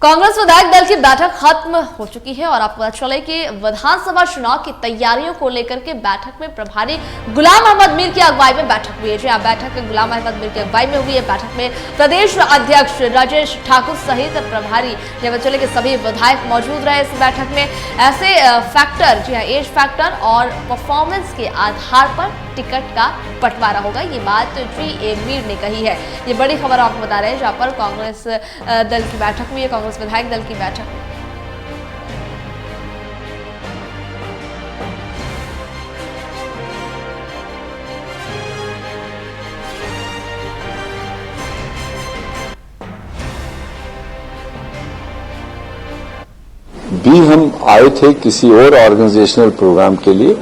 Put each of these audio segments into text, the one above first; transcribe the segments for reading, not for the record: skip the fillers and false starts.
कांग्रेस विधायक दल की बैठक खत्म हो चुकी है और आपको पता चले कि विधानसभा चुनाव की तैयारियों को लेकर के बैठक में प्रभारी गुलाम अहमद मीर की अगुवाई में बैठक हुई है। जी बैठक गुलाम अहमद मीर की अगुवाई में हुई है। बैठक में प्रदेश अध्यक्ष राजेश ठाकुर सहित प्रभारी चले के सभी विधायक मौजूद रहे इस बैठक में। ऐसे फैक्टर जी एज फैक्टर और परफॉर्मेंस के आधार पर टिकट का बंटवारा होगा, ये बात जी मीर ने कही है। ये बड़ी खबर आपको बता रहे हैं जहां पर कांग्रेस दल की बैठक हुई है, कांग्रेस विधायक दल की बैठक। भी हम आए थे किसी और ऑर्गेनाइजेशनल प्रोग्राम के लिए,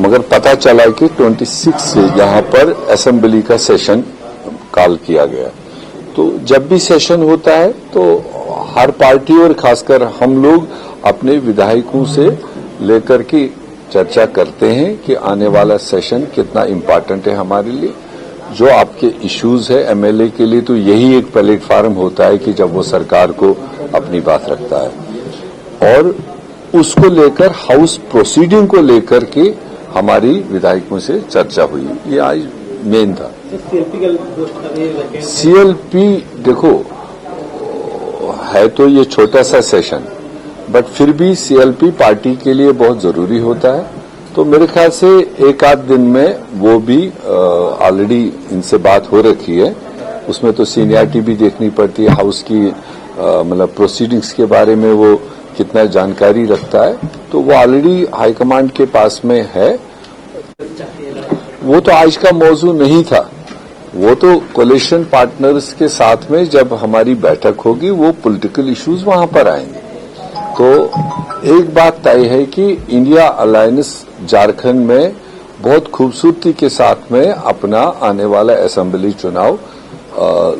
मगर पता चला कि 26 से यहाँ पर असेंबली का सेशन कॉल किया गया। तो जब भी सेशन होता है तो हर पार्टी और खासकर हम लोग अपने विधायकों से लेकर के चर्चा करते हैं कि आने वाला सेशन कितना इम्पोर्टेंट है हमारे लिए। जो आपके इश्यूज है एमएलए के लिए, तो यही एक प्लेटफार्म होता है कि जब वो सरकार को अपनी बात रखता है और उसको लेकर हाउस प्रोसीडिंग को लेकर के हमारी विधायकों से चर्चा हुई। ये आज मेन था। सीएलपी देखो है तो ये छोटा सा सेशन, बट फिर भी सीएलपी पार्टी के लिए बहुत जरूरी होता है। तो मेरे ख्याल से एक आध दिन में वो भी ऑलरेडी इनसे बात हो रखी है। उसमें तो सीनियरिटी भी देखनी पड़ती है, हाउस की मतलब प्रोसीडिंग्स के बारे में वो कितना जानकारी रखता है, तो वो ऑलरेडी हाईकमांड के पास में है। वो तो आज का मौजू नहीं था, वो तो कोलिशन पार्टनर्स के साथ में जब हमारी बैठक होगी वो पॉलिटिकल इश्यूज वहां पर आएंगे। तो एक बात तय है कि इंडिया अलायंस झारखंड में बहुत खूबसूरती के साथ में अपना आने वाला असेंबली चुनाव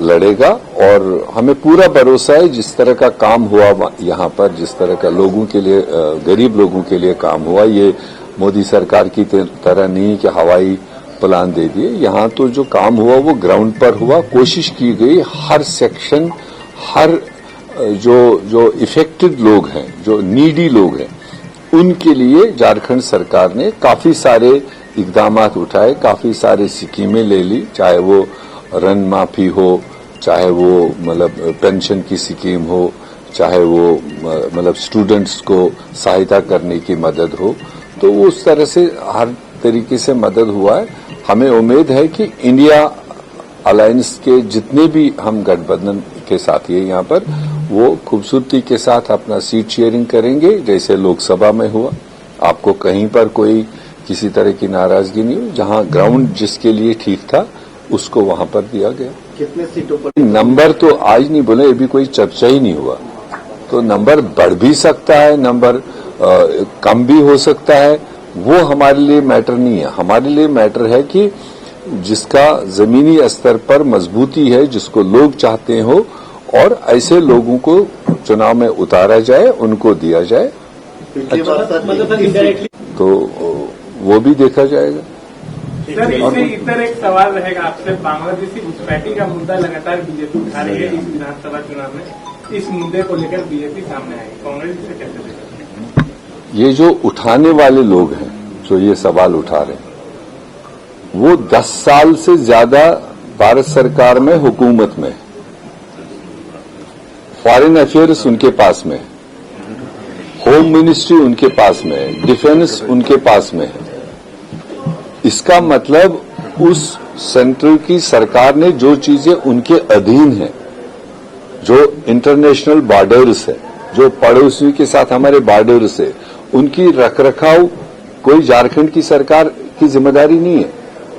लड़ेगा और हमें पूरा भरोसा है जिस तरह का काम हुआ यहाँ पर, जिस तरह का लोगों के लिए गरीब लोगों के लिए काम हुआ, ये मोदी सरकार की तरह नहीं कि हवाई प्लान दे दिए। यहाँ तो जो काम हुआ वो ग्राउंड पर हुआ। कोशिश की गई हर सेक्शन, हर जो इफेक्टेड लोग हैं, जो नीडी लोग हैं, उनके लिए झारखंड सरकार ने काफी सारे इकदाम उठाए, काफी सारे स्कीमें ले ली, चाहे वो ऋण माफी हो, चाहे वो मतलब पेंशन की स्कीम हो, चाहे वो मतलब स्टूडेंट्स को सहायता करने की मदद हो। तो उस तरह से हर तरीके से मदद हुआ है। हमें उम्मीद है कि इंडिया अलायंस के जितने भी हम गठबंधन के साथी हैं यहाँ पर, वो खूबसूरती के साथ अपना सीट शेयरिंग करेंगे जैसे लोकसभा में हुआ। आपको कहीं पर कोई किसी तरह की नाराजगी नहीं हुई। जहां ग्राउंड जिसके लिए ठीक था उसको वहां पर दिया गया। कितने सीटों पर? नंबर तो आज नहीं बोले, अभी कोई चर्चा ही नहीं हुआ। तो नंबर बढ़ भी सकता है, नंबर कम भी हो सकता है, वो हमारे लिए मैटर नहीं है। हमारे लिए मैटर है कि जिसका जमीनी स्तर पर मजबूती है, जिसको लोग चाहते हो, और ऐसे लोगों को चुनाव में उतारा जाए, उनको दिया जाए। तो वो भी देखा जाएगा। सर, इधर एक सवाल रहेगा आपसे। बांग्लादेशी घुसपैठी का मुद्दा लगातार बीजेपी उठा रही है इस विधानसभा चुनाव में। इस मुद्दे को लेकर बीजेपी सामने आई, कांग्रेस इसे कैसे देखेगी? ये जो उठाने वाले लोग हैं, जो ये सवाल उठा रहे हैं, वो 10 साल से ज्यादा भारत सरकार में हुकूमत में, फॉरेन अफेयर्स उनके पास में, होम मिनिस्ट्री उनके पास में, डिफेंस उनके पास में है। इसका मतलब उस सेंट्रल की सरकार ने जो चीजें उनके अधीन है, जो इंटरनेशनल बॉर्डर्स है, जो पड़ोसी के साथ हमारे बॉर्डर्स है, उनकी रखरखाव कोई झारखंड की सरकार की जिम्मेदारी नहीं है,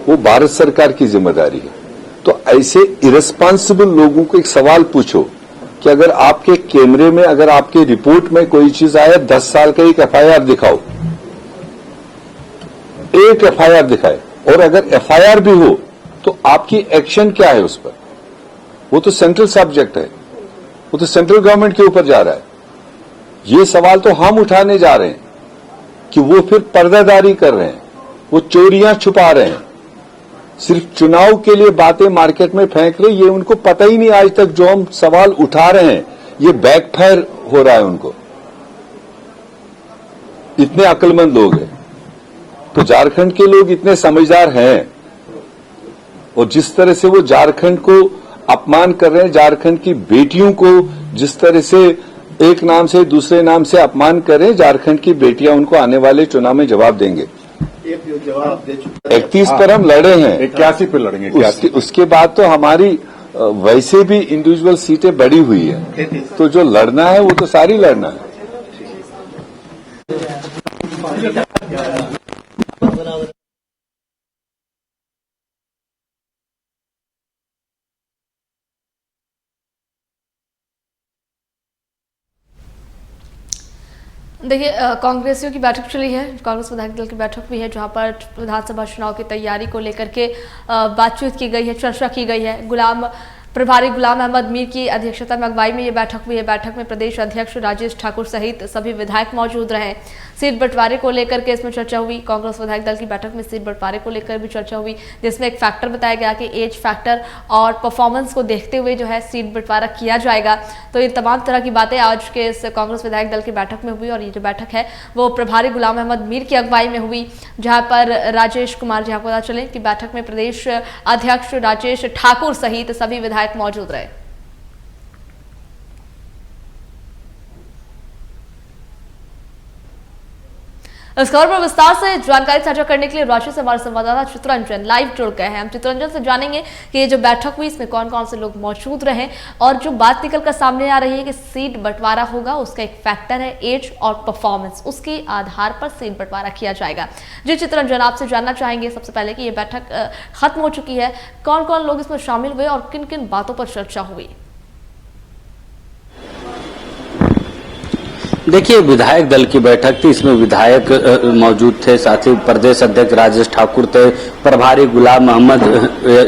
वो भारत सरकार की जिम्मेदारी है। तो ऐसे इरेस्पॉन्सिबल लोगों को एक सवाल पूछो कि अगर आपके कैमरे में, अगर आपके रिपोर्ट में कोई चीज आया, 10 साल का एक एफआईआर दिखाओ, एक एफआईआर दिखाए, और अगर एफआईआर भी हो तो आपकी एक्शन क्या है उस पर? वो तो सेंट्रल सब्जेक्ट है, वो तो सेंट्रल गवर्नमेंट के ऊपर जा रहा है। ये सवाल तो हम उठाने जा रहे हैं कि वो फिर पर्दादारी कर रहे हैं, वो चोरियां छुपा रहे हैं, सिर्फ चुनाव के लिए बातें मार्केट में फेंक रहे। ये उनको पता ही नहीं आज तक जो हम सवाल उठा रहे हैं ये बैकफायर हो रहा है उनको। इतने अक्लमंद लोग हैं, तो झारखंड के लोग इतने समझदार हैं, और जिस तरह से वो झारखंड को अपमान कर रहे हैं, झारखंड की बेटियों को जिस तरह से एक नाम से दूसरे नाम से अपमान कर रहे हैं, झारखंड की बेटियां उनको आने वाले चुनाव में जवाब देंगे। जवाब दे चुके 31 पर हम लड़े हैं, 81 पे लड़ेंगे। उसके बाद तो हमारी वैसे भी इंडिविजुअल सीटें बढ़ी हुई है, तो जो लड़ना है वो तो सारी लड़ना है। देखिए, कांग्रेसियों की बैठक चली है, कांग्रेस विधायक दल की बैठक भी है, जहां पर विधानसभा चुनाव की तैयारी को लेकर के बातचीत की गई है, चर्चा की गई है। प्रभारी गुलाम अहमद मीर की अध्यक्षता में अगुवाई में ये बैठक हुई है। बैठक में प्रदेश अध्यक्ष राजेश ठाकुर सहित सभी विधायक मौजूद रहे। सीट बंटवारे को लेकर के इसमें चर्चा हुई। कांग्रेस विधायक दल की बैठक में सीट बंटवारे को लेकर भी चर्चा हुई, जिसमें एक फैक्टर बताया गया कि एज फैक्टर और परफॉर्मेंस को देखते हुए जो है सीट बंटवारा किया जाएगा। तो ये तमाम तरह की बातें आज के इस कांग्रेस विधायक दल की बैठक में हुई, और ये जो बैठक है वो प्रभारी गुलाम अहमद मीर की अगुवाई में हुई, जहां पर राजेश कुमार जी, आपको पता चले कि बैठक में प्रदेश अध्यक्ष राजेश ठाकुर सहित सभी विधायक मौजूद रहे। इस खबर पर विस्तार से जानकारी साझा करने के लिए रांची से हमारे संवाददाता चित्रंजन लाइव जुड़ गए हैं। हम चित्रंजन से जानेंगे कि ये जो बैठक हुई इसमें कौन कौन से लोग मौजूद रहे, और जो बात निकल कर सामने आ रही है कि सीट बंटवारा होगा, उसका एक फैक्टर है एज और परफॉर्मेंस, उसके आधार पर सीट बंटवारा किया जाएगा। जी चित्रंजन, आपसे जानना चाहेंगे सबसे पहले कि ये बैठक खत्म हो चुकी है, कौन कौन लोग इसमें शामिल हुए और किन किन बातों पर चर्चा हुई? देखिए, विधायक दल की बैठक थी, इसमें विधायक मौजूद थे, साथ ही प्रदेश अध्यक्ष राजेश ठाकुर थे, प्रभारी गुलाम अहमद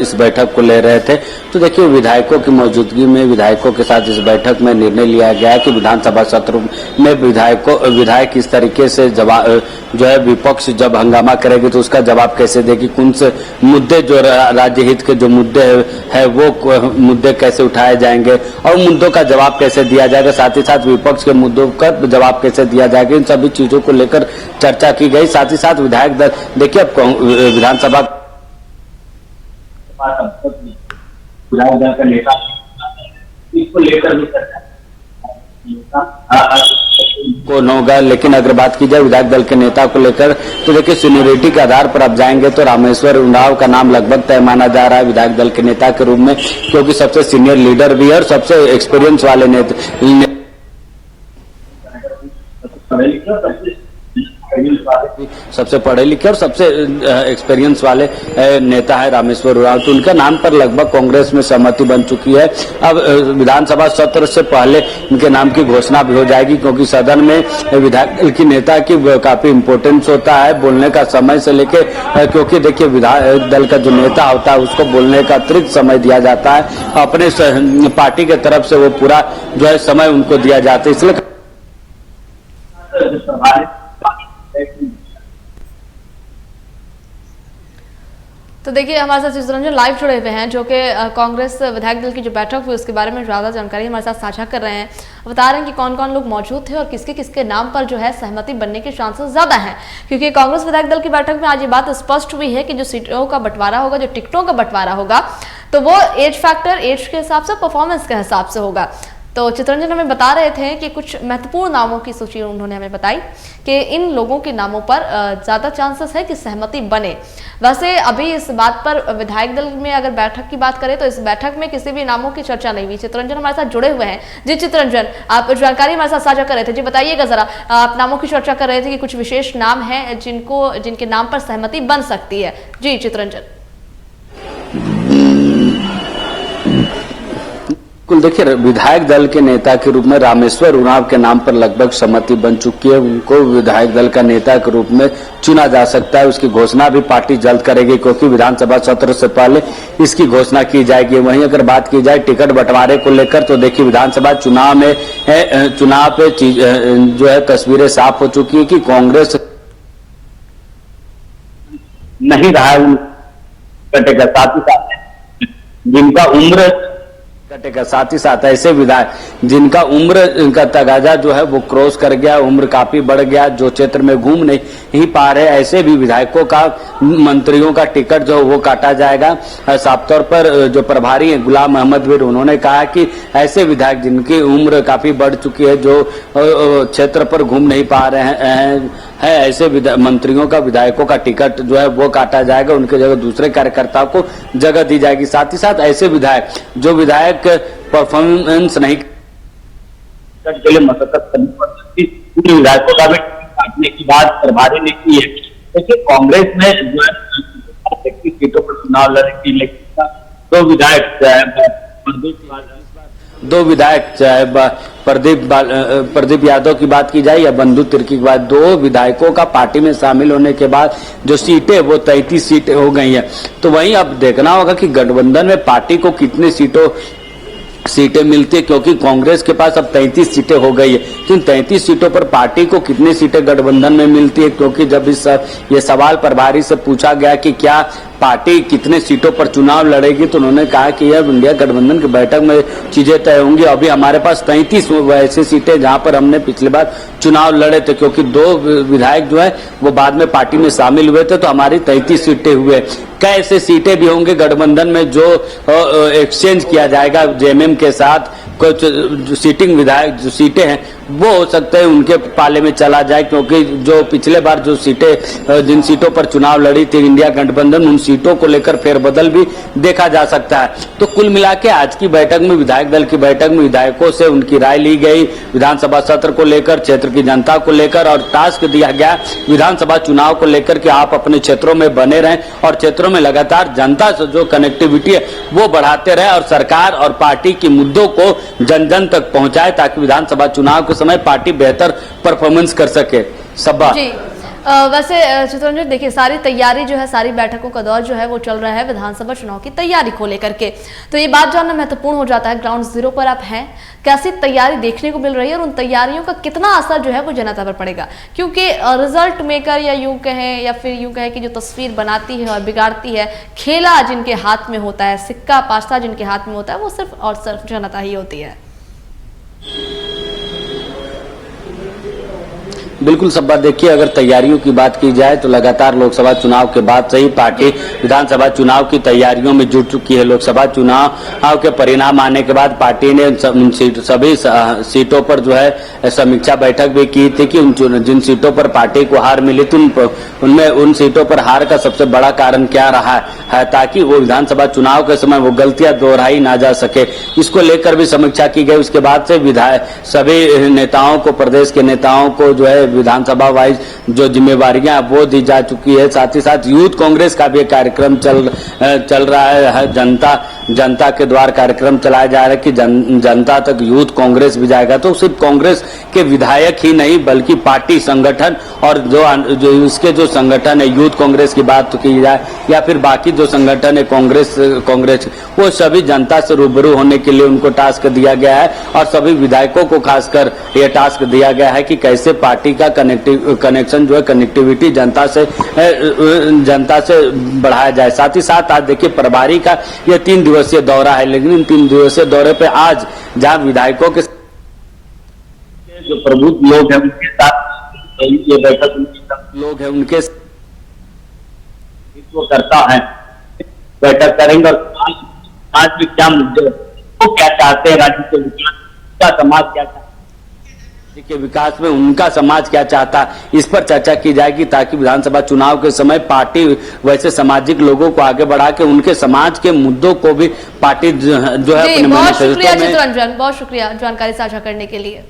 इस बैठक को ले रहे थे। तो देखिए, विधायकों की मौजूदगी में विधायकों के साथ इस बैठक में निर्णय लिया गया कि विधानसभा सत्र में विधायक इस तरीके से जवाब जो है विपक्ष जब हंगामा करेगी तो उसका जवाब कैसे देगी, कौन से मुद्दे जो राज्य हित के जो मुद्दे है वो मुद्दे कैसे उठाए जाएंगे और मुद्दों का जवाब कैसे दिया जाएगा, साथ ही साथ विपक्ष के मुद्दों का जवाब कैसे दिया जाएगा, इन सभी चीजों को लेकर चर्चा की गई। साथ ही साथ विधायक दल, देखिए अब विधानसभा विधायक दल का नेता इसको लेकर भी चर्चा को होगा। लेकिन अगर बात की जाए विधायक दल के नेता को लेकर तो देखिए, सीनियरिटी के आधार पर अब जाएंगे तो रामेश्वर उरांव का नाम लगभग तय माना जा रहा है विधायक दल के नेता के रूप में, क्योंकि सबसे सीनियर लीडर भी है और सबसे एक्सपीरियंस वाले नेता, सबसे पढ़े लिखे और सबसे एक्सपीरियंस वाले नेता है रामेश्वर उरांव। तो उनका नाम पर लगभग कांग्रेस में सहमति बन चुकी है। अब विधानसभा सत्र से पहले इनके नाम की घोषणा भी हो जाएगी, क्योंकि सदन में विधायक दल की नेता की काफी इम्पोर्टेंस होता है, बोलने का समय से लेके, क्योंकि देखिए विधायक दल का जो नेता होता है उसको बोलने का अतिरिक्त समय दिया जाता है, अपने पार्टी के तरफ से वो पूरा जो है समय उनको दिया जाता है, इसलिए तो देखिए, हमारे साथ चित्रंजन लाइव जुड़े हुए हैं, जो कि कांग्रेस विधायक दल की जो बैठक हुई उसके बारे में ज्यादा जानकारी हमारे साथ साझा कर रहे हैं। बता रहे हैं कि कौन कौन लोग मौजूद थे और किसके किसके नाम पर जो है सहमति बनने के चांसेस ज्यादा हैं, क्योंकि कांग्रेस विधायक दल की बैठक में आज ये बात स्पष्ट हुई है कि जो सीटों का बंटवारा होगा, जो टिकटों का बंटवारा होगा, तो वो एज फैक्टर, एज के हिसाब से, परफॉर्मेंस के हिसाब से होगा। तो चित्रंजन हमें बता रहे थे कि कुछ महत्वपूर्ण नामों की सूची उन्होंने हमें बताई कि इन लोगों के नामों पर ज्यादा चांसेस है कि सहमति बने। वैसे अभी इस बात पर विधायक दल में अगर बैठक की बात करें तो इस बैठक में किसी भी नामों की चर्चा नहीं हुई। चित्रंजन हमारे साथ जुड़े हुए हैं। जी चित्रंजन, आप जानकारी हमारे साथ साझा कर रहे थे, जी बताइएगा जरा, आप नामों की चर्चा कर रहे थे कि कुछ विशेष नाम है जिनके नाम पर सहमति बन सकती है। जी चित्रंजन। कुल देखिए, विधायक दल के नेता के रूप में रामेश्वर उरांव के नाम पर लगभग सहमति बन चुकी है, उनको विधायक दल का नेता के रूप में चुना जा सकता है। उसकी घोषणा भी पार्टी जल्द करेगी, क्योंकि विधानसभा सत्र से पहले इसकी घोषणा की जाएगी। वहीं अगर बात की जाए टिकट बंटवारे को लेकर तो देखिए, विधानसभा चुनाव पे जो है तस्वीरें साफ हो चुकी है कि कांग्रेस नहीं रहा कटेगा, साथ ही साथ जिनका उम्र कटेगा। साथ ही साथ ऐसे विधायक जिनका उम्र का तगाजा जो है वो क्रॉस कर गया, उम्र काफी बढ़ गया, जो क्षेत्र में घूम नहीं पा रहे, ऐसे भी विधायकों का, मंत्रियों का टिकट जो वो काटा जाएगा। साफ तौर पर जो प्रभारी हैं गुलाम अहमद मीर, उन्होंने कहा कि ऐसे विधायक जिनकी उम्र काफी बढ़ चुकी है, जो क्षेत्र पर घूम नहीं पा रहे हैं ऐसे मंत्रियों का, विधायकों का टिकट जो है वो काटा जाएगा, उनके जगह दूसरे कार्यकर्ताओं को जगह दी जाएगी। साथ ही साथ ऐसे विधायक जो विधायक परफॉर्मेंस नहीं के लिए मशक्कत करनी पड़ सकती, उन विधायकों का भी काटने की बात प्रभारी ने की है। देखिए कांग्रेस में जो है सीटों पर चुनाव लड़ेगी, लेकिन दो विधायक चाहे प्रदीप यादव की बात की जाए या बंधु तिर्की की बात, दो विधायकों का पार्टी में शामिल होने के बाद जो सीटें वो 33 सीटें हो गई हैं। तो वहीं अब देखना होगा कि गठबंधन में पार्टी को कितनी सीटें मिलती है, क्योंकि कांग्रेस के पास अब 33 सीटें हो गई है, लेकिन 33 सीटों पर पार्टी को कितनी सीटें गठबंधन में मिलती है, क्योंकि जब ये सवाल प्रभारी से पूछा गया कि क्या पार्टी कितने सीटों पर चुनाव लड़ेगी, तो उन्होंने कहा कि यह इंडिया गठबंधन की बैठक में चीजें तय होंगी। अभी हमारे पास 33 ऐसी सीटें जहां पर हमने पिछली बार चुनाव लड़े थे, क्योंकि दो विधायक जो है वो बाद में पार्टी में शामिल हुए थे, तो हमारी 33 सीटें हुए। कैसे सीटें भी होंगे गठबंधन में जो एक्सचेंज किया जाएगा जेएमएम के साथ, कुछ सीटिंग विधायक जो सीटें हैं वो हो सकता है उनके पाले में चला जाए, क्योंकि जो पिछले बार जो सीटें, जिन सीटों पर चुनाव लड़ी थी इंडिया गठबंधन, उन सीटों को लेकर फेरबदल भी देखा जा सकता है। तो कुल मिला के आज की बैठक में, विधायक दल की बैठक में विधायकों से उनकी राय ली गई, विधानसभा सत्र को लेकर, क्षेत्र की जनता को लेकर, और टास्क दिया गया विधानसभा चुनाव को लेकर कि आप अपने क्षेत्रों में बने रहें और क्षेत्रों में लगातार जनता से जो कनेक्टिविटी है वो बढ़ाते रहें और सरकार और पार्टी के मुद्दों को जन जन तक पहुंचाए, ताकि विधानसभा चुनाव के समय पार्टी बेहतर परफॉर्मेंस कर सके। सभा जी वैसे चित्ररंजन, देखिए सारी तैयारी जो है, सारी बैठकों का दौर जो है वो चल रहा है विधानसभा चुनाव की तैयारी को लेकर के, तो ये बात जानना महत्वपूर्ण हो जाता है। ग्राउंड जीरो पर आप हैं, कैसी तैयारी देखने को मिल रही है और उन तैयारियों का कितना असर जो है वो जनता पर पड़ेगा, क्योंकि रिजल्ट मेकर या यूं कहें या फिर यूं कहें कि जो तस्वीर बनाती है और बिगाड़ती है, खेला जिनके हाथ में होता है, सिक्का पासा जिनके हाथ में होता है, वो सिर्फ और सिर्फ जनता ही होती है। बिल्कुल सब्बा, देखिए अगर तैयारियों की बात की जाए तो लगातार लोकसभा चुनाव के बाद से ही पार्टी विधानसभा चुनाव की तैयारियों में जुट चुकी है। लोकसभा चुनाव के परिणाम आने के बाद पार्टी ने सभी सीटों पर जो है समीक्षा बैठक भी की थी कि जिन सीटों पर पार्टी को हार मिली थी उनमें उन सीटों पर हार का सबसे बड़ा कारण क्या रहा है, ताकि वो विधानसभा चुनाव के समय वो गलतियां दोहराई ना जा सके, इसको लेकर भी समीक्षा की गई। उसके बाद से सभी नेताओं को, प्रदेश के नेताओं को जो है विधानसभा वाइज जो जिम्मेवारियां वो दी जा चुकी है। साथ ही साथ यूथ कांग्रेस का भी कार्यक्रम चल रहा है, जनता के द्वार कार्यक्रम चलाया जा रहा है कि जनता तक यूथ कांग्रेस भी जाएगा। तो सिर्फ कांग्रेस के विधायक ही नहीं बल्कि पार्टी संगठन और जो इसके जो संगठन है, यूथ कांग्रेस की बात तो की जाए या फिर बाकी जो संगठन है कांग्रेस, वो सभी जनता से रूबरू होने के लिए उनको टास्क दिया गया है और सभी विधायकों को खासकर ये टास्क दिया गया है कि कैसे पार्टी का कनेक्शन जो है, कनेक्टिविटी जनता से बढ़ाया जाए। साथ ही साथ आज देखिए प्रभारी का यह 3 दिवसीय दौरा है, लेकिन इन 3 दिवसीय दौरे पे आज जहां विधायकों के जो प्रबुद्ध लोग हैं उनके साथ ये बैठक लोग हैं उनके करता है बैठक करेंगे और समाज में क्या मुद्दे वो क्या चाहते हैं, राज्य के विकास का समाज क्या चाहता है, के विकास में उनका समाज क्या चाहता है, इस पर चर्चा की जाएगी, ताकि विधानसभा चुनाव के समय पार्टी वैसे सामाजिक लोगों को आगे बढ़ा के उनके समाज के मुद्दों को भी पार्टी जो है अपने बहुत शुक्रिया चित्ररंजन, बहुत शुक्रिया जानकारी साझा करने के लिए।